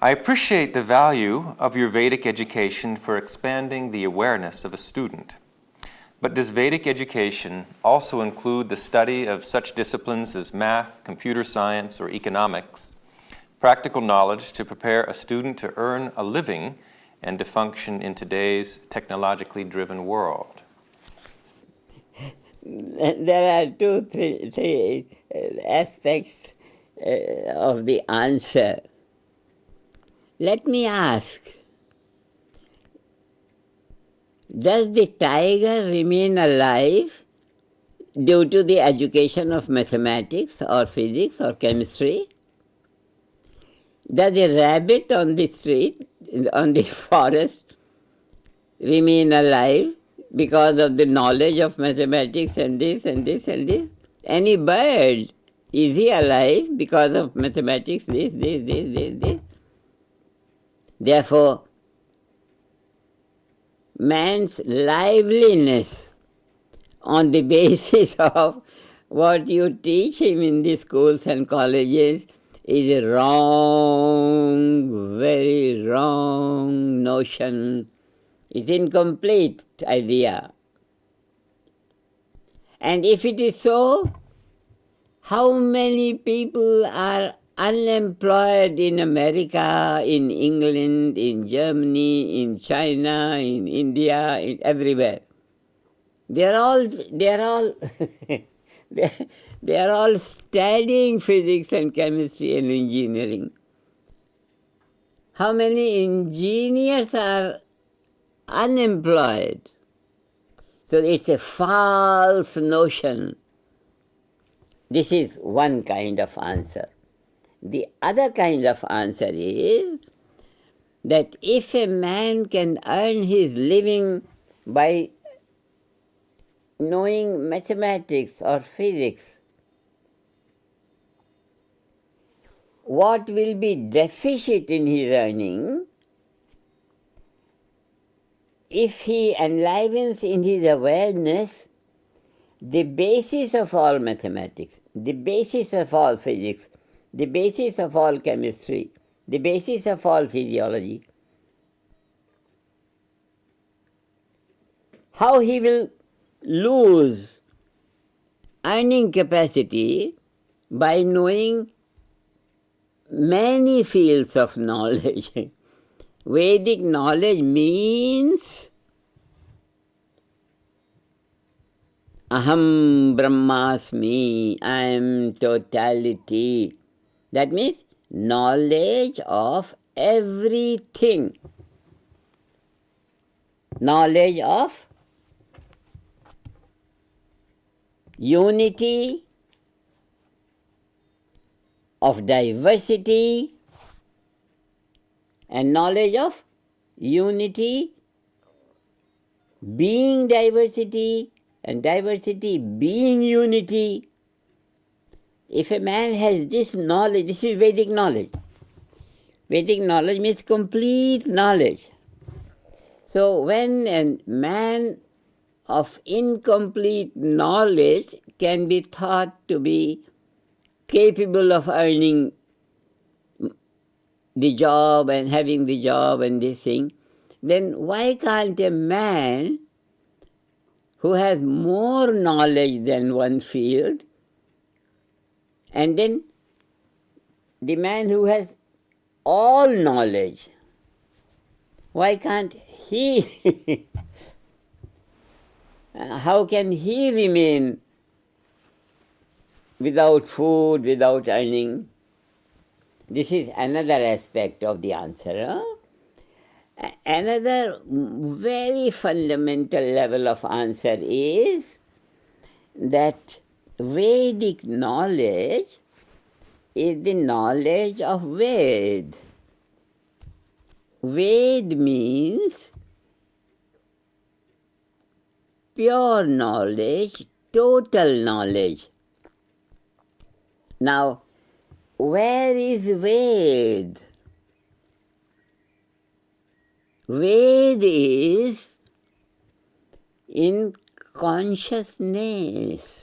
I appreciate the value of your Vedic education for expanding the awareness of a student. But does Vedic education also include the study of such disciplines as math, computer science, or economics, practical knowledge to prepare a student to earn a living and to function in today's technologically driven world? There are three aspects of the answer. Let me ask, does the tiger remain alive due to the education of mathematics or physics or chemistry? Does a rabbit on the street, on the forest, remain alive because of the knowledge of mathematics and this and this and this? Any bird, is he alive because of mathematics, this? Therefore, man's liveliness on the basis of what you teach him in the schools and colleges is a wrong, very wrong notion. It's incomplete idea. And if it is so, how many people are unemployed in America, in England, in Germany, in China, in India, in everywhere? They are all they are all studying physics and chemistry and engineering. How many engineers are unemployed? So it's a false notion. This is one kind of answer. The other kind of answer is that if a man can earn his living by knowing mathematics or physics, what will be deficit in his earning if he enlivens in his awareness the basis of all mathematics, the basis of all physics, the basis of all chemistry, the basis of all physiology? How he will lose earning capacity by knowing many fields of knowledge. Vedic knowledge means Aham Brahmasmi, I am totality. That means knowledge of everything. Knowledge of unity, of diversity, and knowledge of unity being diversity and diversity being unity. If a man has this knowledge, this is Vedic knowledge. Vedic knowledge means complete knowledge. So when a man of incomplete knowledge can be thought to be capable of earning the job and having the job and this thing, then why can't a man who has more knowledge than one field, and then the man who has all knowledge, why can't he how can he remain without food, without earning? This is another aspect of the answer. Another very fundamental level of answer is that Vedic knowledge is the knowledge of Ved. Ved means pure knowledge, total knowledge. Now, where is Ved? Ved is in consciousness.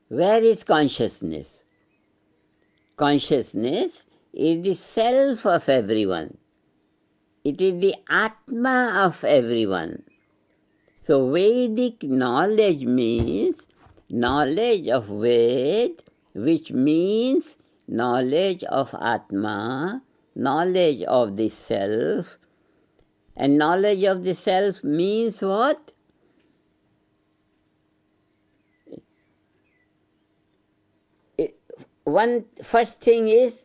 Where is consciousness? Consciousness is the self of everyone. It is the Atma of everyone. So Vedic knowledge means knowledge of Ved, which means knowledge of Atma, knowledge of the self. And knowledge of the self means what? One first thing is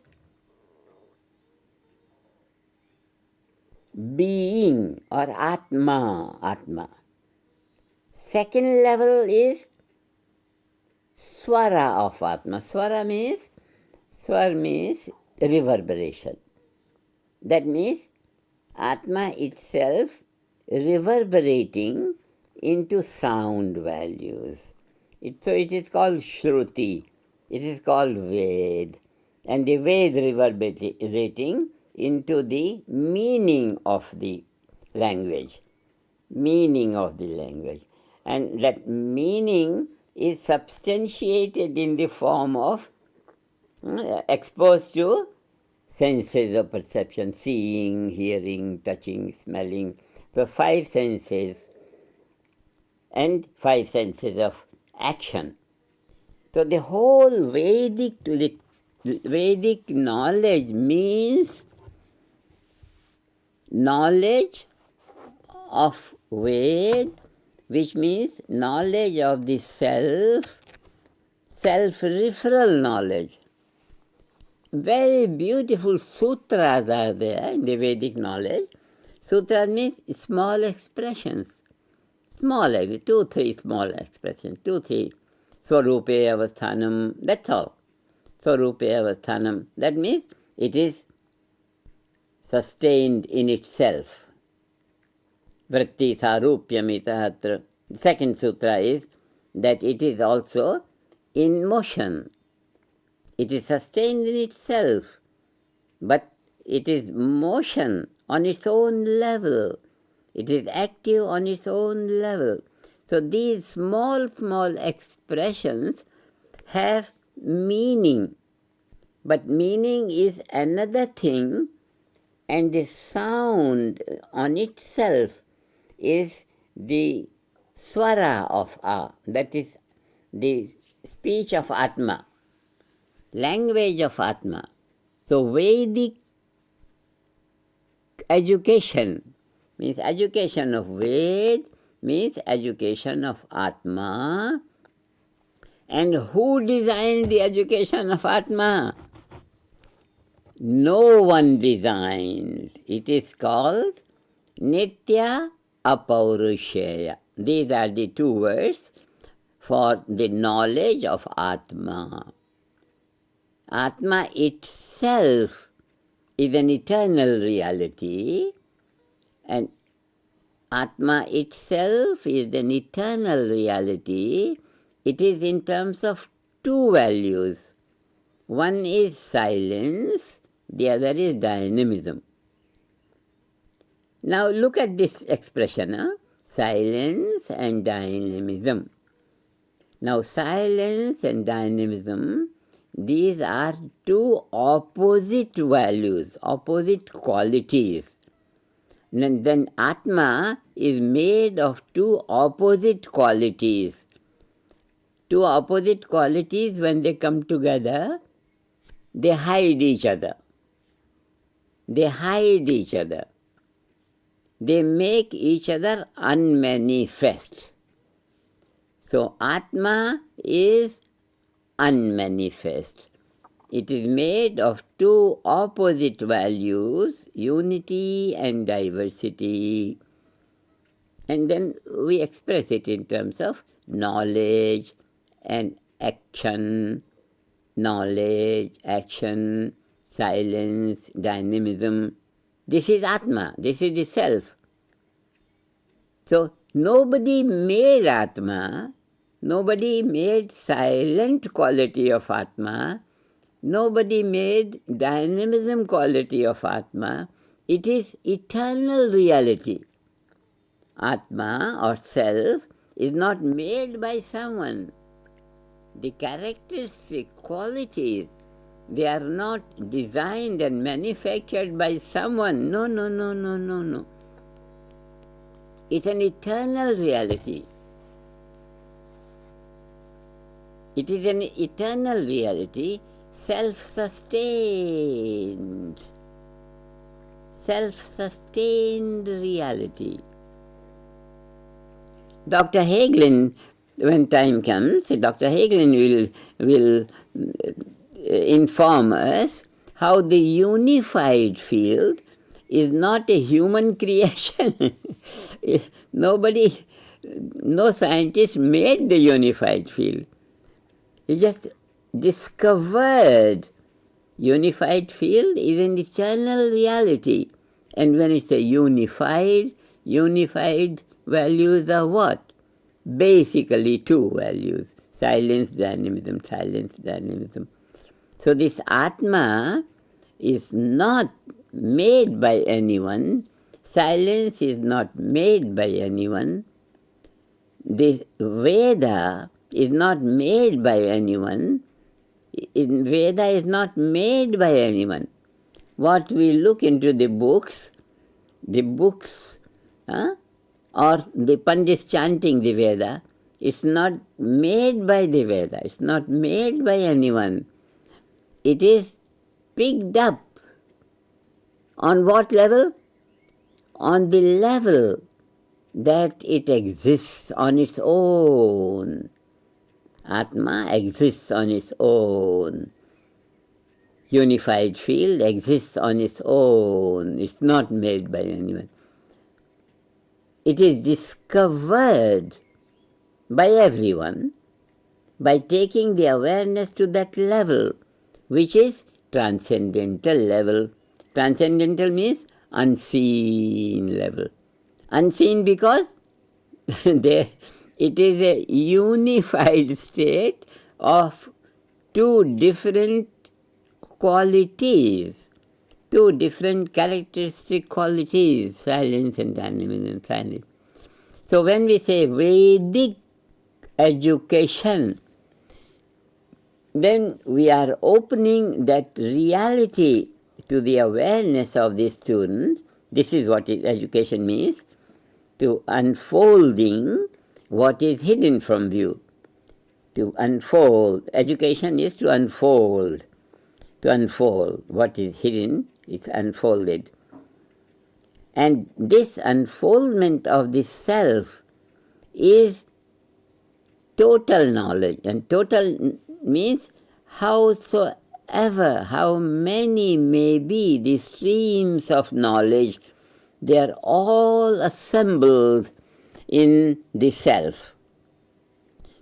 being or Atma. Second level is Swara of Atma. Swara means reverberation. That means Atma itself reverberating into sound values. So it is called Shruti, it is called Ved, and the Ved reverberating into the meaning of the language. And that meaning is substantiated in the form of exposed to senses of perception, seeing, hearing, touching, smelling. So 5 senses and 5 senses of action. So the whole Vedic knowledge means knowledge of Ved, which means knowledge of the self, self-referral knowledge. Very beautiful sutras are there in the Vedic knowledge. Sutras means small expressions. Small, 2-3 small expressions, 2-3. Swarupe avasthanam, that's all. Swarupe avasthanam, that means it is sustained in itself. Vritti sarupyamita. The second sutra is that it is also in motion. It is sustained in itself, but it is motion on its own level. It is active on its own level. So these small expressions have meaning, but meaning is another thing, and the sound on itself is the swara of that is the speech of Atma, language of Atma. So Vedic education means education of Ved, means education of Atma. And who designed the education of Atma? No one designed. It is called Nitya Apaurusheya. These are the 2 words for the knowledge of Atma. Atma itself is an eternal reality, and Atma itself is an eternal reality. It is in terms of 2 values. One is silence, the other is dynamism. Now look at this expression, silence and dynamism. Now silence and dynamism, these are 2 opposite values, opposite qualities. And then Atma is made of 2 opposite qualities. 2 opposite qualities, when they come together, they hide each other. They hide each other. They make each other unmanifest. So Atma is unmanifest. It is made of 2 opposite values, unity and diversity. And then we express it in terms of knowledge and action, knowledge, action, silence, dynamism. This is Atma, this is the self. So nobody made Atma, nobody made silent quality of Atma, nobody made dynamism quality of Atma. It is eternal reality. Atma or self is not made by someone. The characteristic qualities They are not designed and manufactured by someone. No, no, no, no, no, no. It's an eternal reality. It is an eternal reality, self-sustained. Self-sustained reality. Dr. Hagelin, when time comes, Dr. Hagelin will inform us how the unified field is not a human creation. Nobody, no scientist made the unified field. He just discovered unified field is an eternal reality. And when it's a unified values are what? Basically two values, silence, dynamism, silence, dynamism. So this Atma is not made by anyone, silence is not made by anyone, the Veda is not made by anyone, Veda is not made by anyone. What we look into the books, or the Pandits chanting the Veda, it's not made by the Veda, it's not made by anyone. It is picked up. On what level? On the level that it exists on its own. Atma exists on its own. Unified field exists on its own. It's not made by anyone. It is discovered by everyone by taking the awareness to that level, which is transcendental level. Transcendental means unseen level. Unseen because it is a unified state of two different qualities, two different characteristic qualities, silence and dynamism, silence. So when we say Vedic education, then we are opening that reality to the awareness of the student. This is what education means, to unfolding what is hidden from view. To unfold. Education is to unfold. To unfold what is hidden, it's unfolded. And this unfoldment of the self is total knowledge. And total means howsoever, how many may be the streams of knowledge, they are all assembled in the self.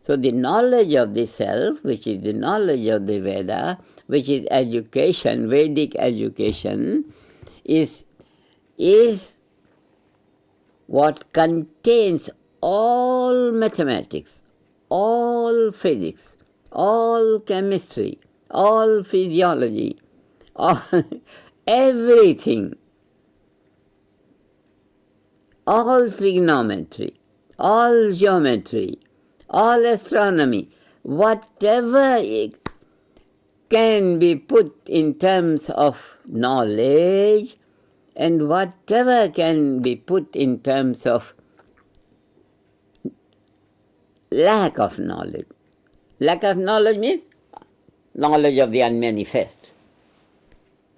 So the knowledge of the self, which is the knowledge of the Veda, which is education, Vedic education, is what contains all mathematics, all physics, all chemistry, all physiology, all everything, all trigonometry, all geometry, all astronomy, whatever can be put in terms of knowledge and whatever can be put in terms of lack of knowledge. Lack of knowledge means knowledge of the unmanifest.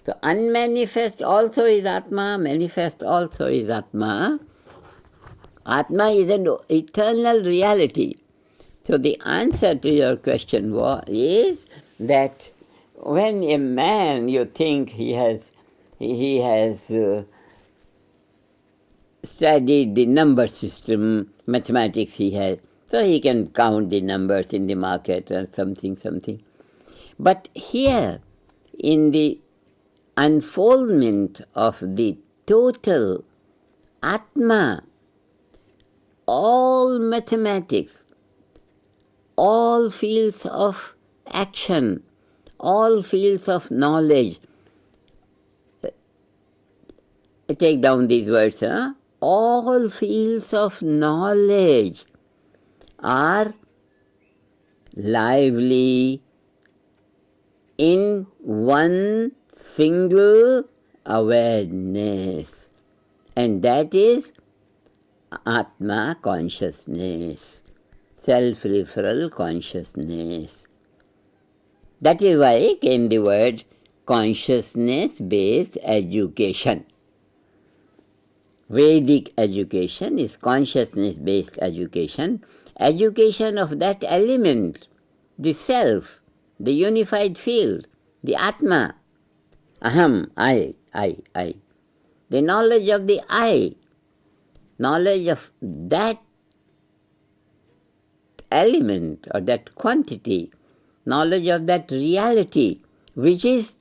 So unmanifest also is Atma, manifest also is Atma. Atma is an eternal reality. So the answer to your question is that when a man, you think he has studied the number system, mathematics he has, so he can count the numbers in the market or something. But here, in the unfoldment of the total Atma, all mathematics, all fields of action, all fields of knowledge, take down these words, all fields of knowledge are lively, in one single awareness, and that is Atma consciousness, self-referral consciousness. That is why came the word consciousness-based education. Vedic education is consciousness-based education, education of that element, the self, the unified field, the Atma, Aham, I. The knowledge of the I, knowledge of that element or that quantity, knowledge of that reality, which is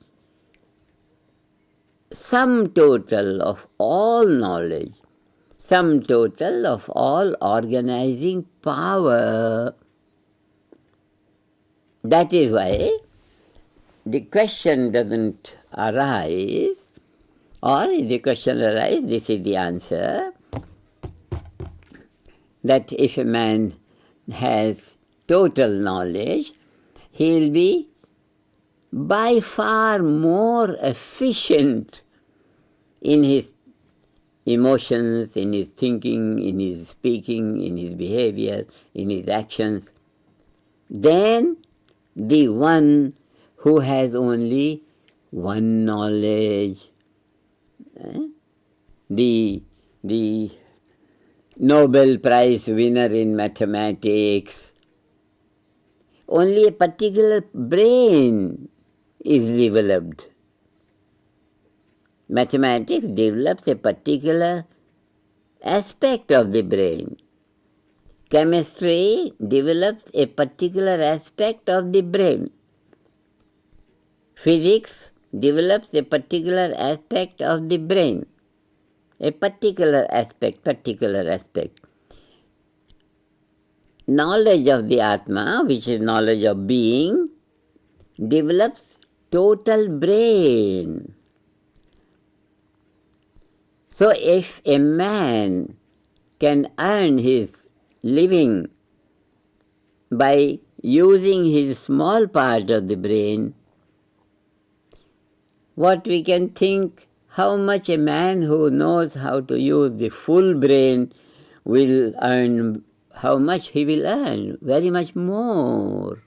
sum total of all knowledge, sum total of all organizing power. That is why the question doesn't arise, or if the question arises, this is the answer, that if a man has total knowledge, he will be by far more efficient in his emotions, in his thinking, in his speaking, in his behavior, in his actions, than the one who has only one knowledge. The Nobel Prize winner in mathematics, only a particular brain is developed. Mathematics develops a particular aspect of the brain. Chemistry develops a particular aspect of the brain. Physics develops a particular aspect of the brain. A particular aspect. Knowledge of the Atma, which is knowledge of being, develops total brain. So if a man can earn his living by using his small part of the brain, what we can think, how much a man who knows how to use the full brain will earn, how much he will earn, very much more.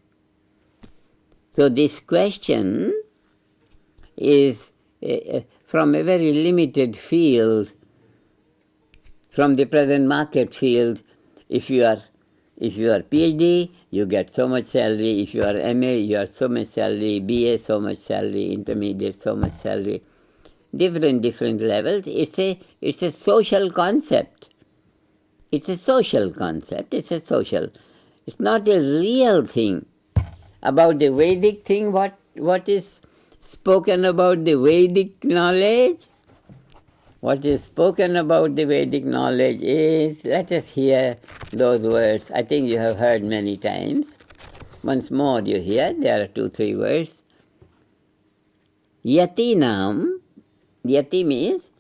So this question is from a very limited field, from the present market field. If you are PhD, you get so much salary. If you are MA, you are so much salary. BA, so much salary. Intermediate, so much salary. Different levels. It's a social concept. It's not a real thing. About the Vedic thing, what is spoken about the Vedic knowledge? What is spoken about the Vedic knowledge is, let us hear those words. I think you have heard many times. Once more you hear, there are 2-3 words. Yatinam, yati means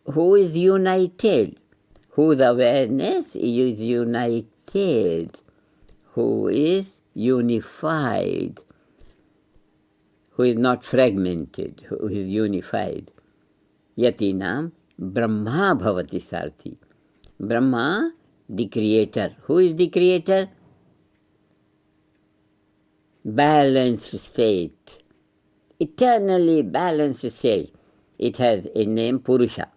who is united, whose awareness is united, who is unified, who is not fragmented, who is unified. Yatinam Brahma bhavati sarthi. Brahma, the creator. Who is the creator? Balanced state. Eternally balanced state. It has a name, Purusha.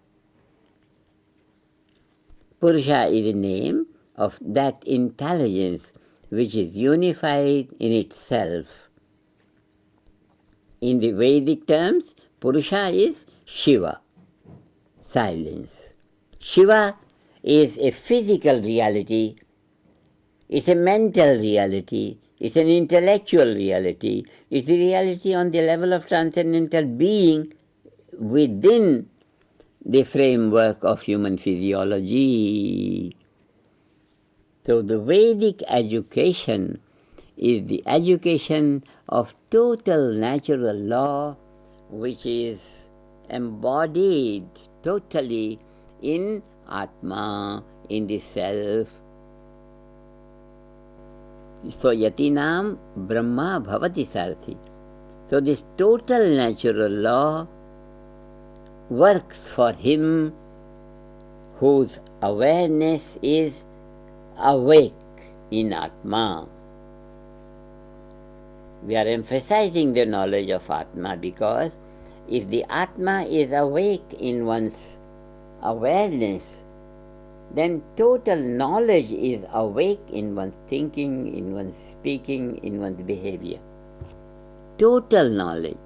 Purusha is the name of that intelligence which is unified in itself. In the Vedic terms, Purusha is Shiva, silence. Shiva is a physical reality, it's a mental reality, it's an intellectual reality, it's a reality on the level of transcendental being within the framework of human physiology. So the Vedic education is the education of total natural law, which is embodied totally in Atma, in the self. So Yatinam Brahma bhavati sarthi. So this total natural law works for him whose awareness is awake in Atma. We are emphasizing the knowledge of Atma because if the Atma is awake in one's awareness, then total knowledge is awake in one's thinking, in one's speaking, in one's behavior. Total knowledge.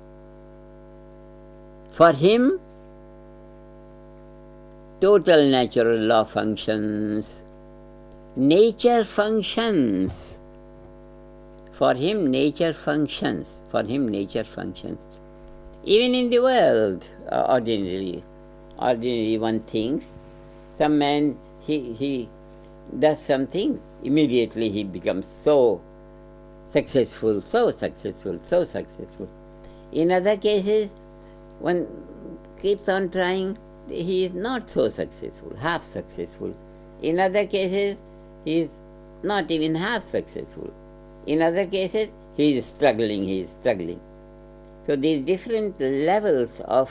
For him, total natural law functions. Nature functions. For him, nature functions. For him, nature functions. Even in the world, ordinarily one thinks, some man, he does something, immediately he becomes so successful. In other cases, one keeps on trying, he is not so successful, half successful. In other cases, he is not even half successful. In other cases, he is struggling. So these different levels of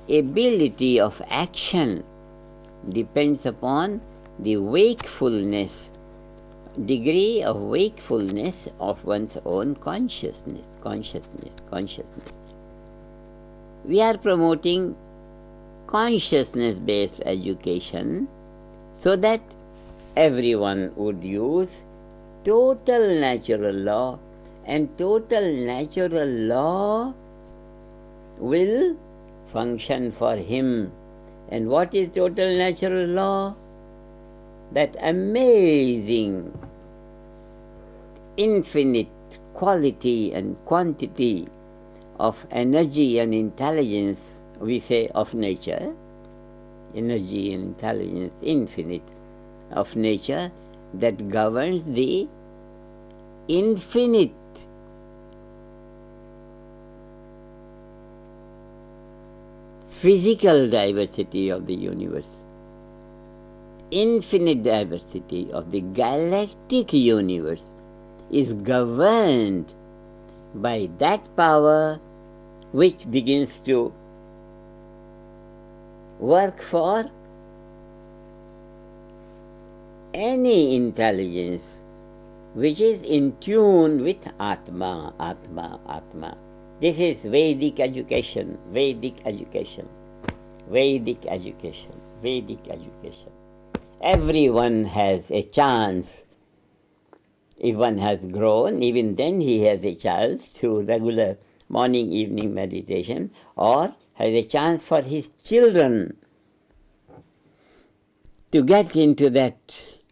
ability of action depends upon the wakefulness, degree of wakefulness of one's own consciousness. We are promoting consciousness-based education so that everyone would use total natural law, and total natural law will function for him. And what is total natural law? That amazing, infinite quality and quantity of energy and intelligence, we say, of nature, energy and intelligence, infinite, of nature, that governs the infinite physical diversity of the universe, infinite diversity of the galactic universe is governed by that power which begins to work for any intelligence which is in tune with Atma. This is Vedic education. Everyone has a chance. If one has grown, even then he has a chance to regular morning, evening meditation, or has a chance for his children to get into that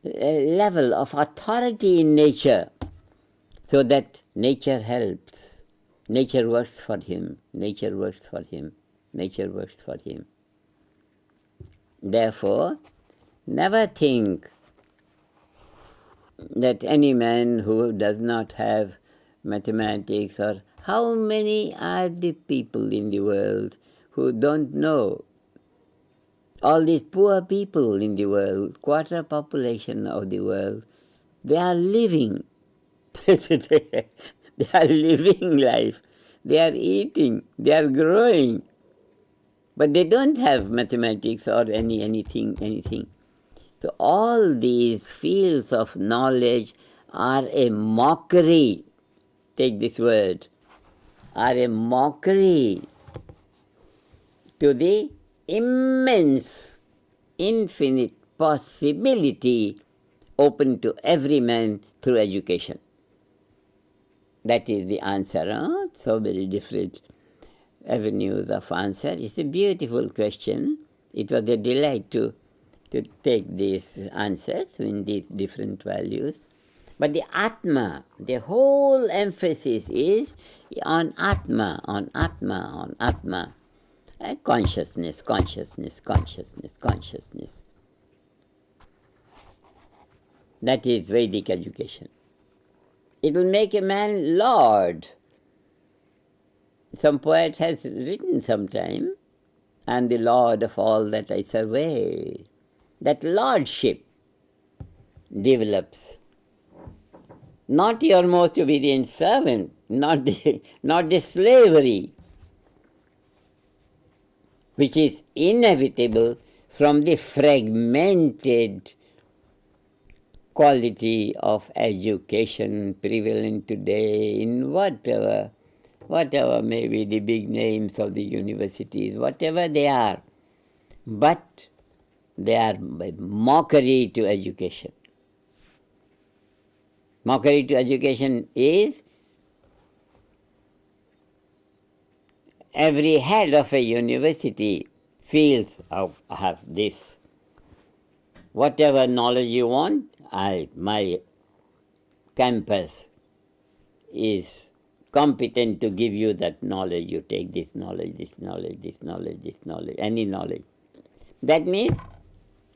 level of authority in nature, so that nature helps. Nature works for him. Therefore, never think that any man who does not have mathematics, or how many are the people in the world who don't know. All these poor people in the world, quarter population of the world, they are living. They are living life. They are eating. They are growing. But they don't have mathematics or anything. So all these fields of knowledge are a mockery. Take this word. Are a mockery to the immense, infinite possibility open to every man through education. That is the answer. Huh? So many different avenues of answer. It's a beautiful question. It was a delight to take these answers in these different values. But the Atma, the whole emphasis is on Atma. Consciousness. That is Vedic education. It will make a man Lord. Some poet has written sometime, I am the Lord of all that I survey. That lordship develops. Not your most obedient servant, not the slavery which is inevitable from the fragmented quality of education prevalent today in whatever may be the big names of the universities, whatever they are. But they are mockery to education. Mockery to education is every head of a university feels, I have this. Whatever knowledge you want, my campus is competent to give you that knowledge. You take this knowledge, any knowledge. That means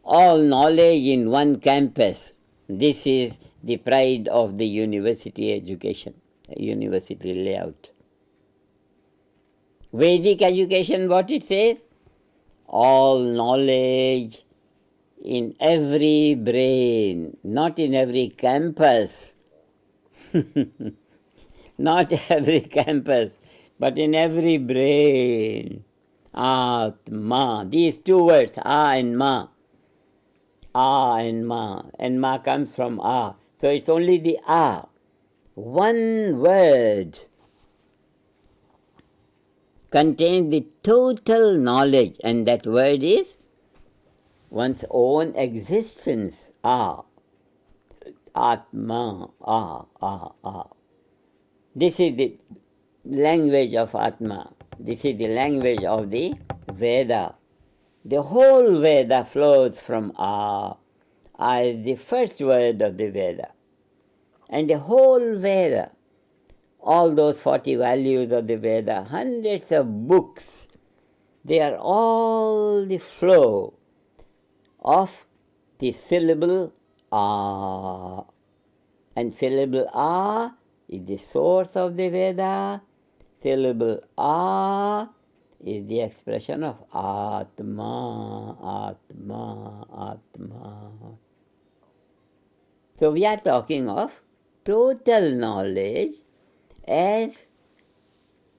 all knowledge in one campus. This is the pride of the university education, university layout. Vedic education, what it says? All knowledge in every brain, not in every campus. Not every campus, but in every brain. Atma. These two words, A and Ma. A and Ma. And Ma comes from A. So it's only the A. One word contains the total knowledge, and that word is one's own existence. Atma. This is the language of Atma. This is the language of the Veda. The whole Veda flows from A. A is the first word of the Veda. And the whole Veda, all those 40 values of the Veda, hundreds of books, they are all the flow of the syllable A. And syllable A is the source of the Veda. Syllable A is the expression of Atma. So we are talking of total knowledge as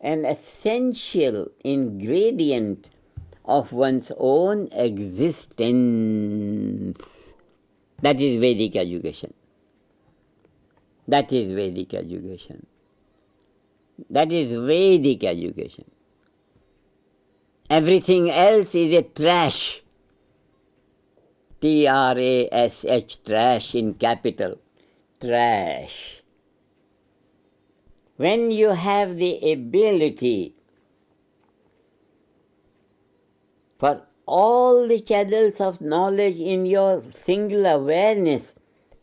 an essential ingredient of one's own existence. That is Vedic education. That is Vedic education. That is Vedic education. Everything else is a trash. Trash, trash in capital. Trash. When you have the ability for all the channels of knowledge in your single awareness,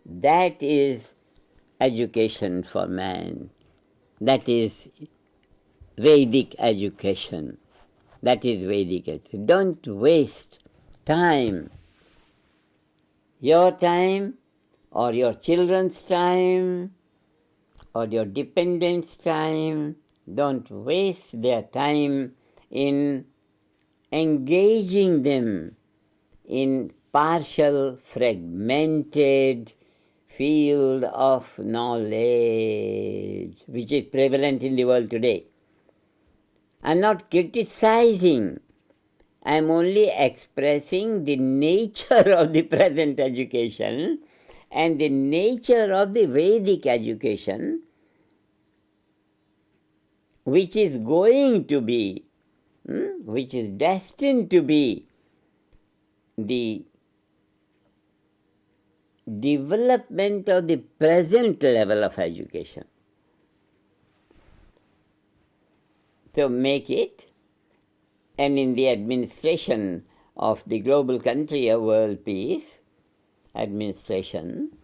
that is education for man. That is Vedic education. That is Vedic education. Don't waste time. Your time or your children's time or your dependents' time. Don't waste their time in engaging them in partial, fragmented field of knowledge which is prevalent in the world today. I'm not criticizing. I'm only expressing the nature of the present education and the nature of the Vedic education, which is going to be, which is destined to be the development of the present level of education. So make it, and in the administration of the global country of world peace, administration,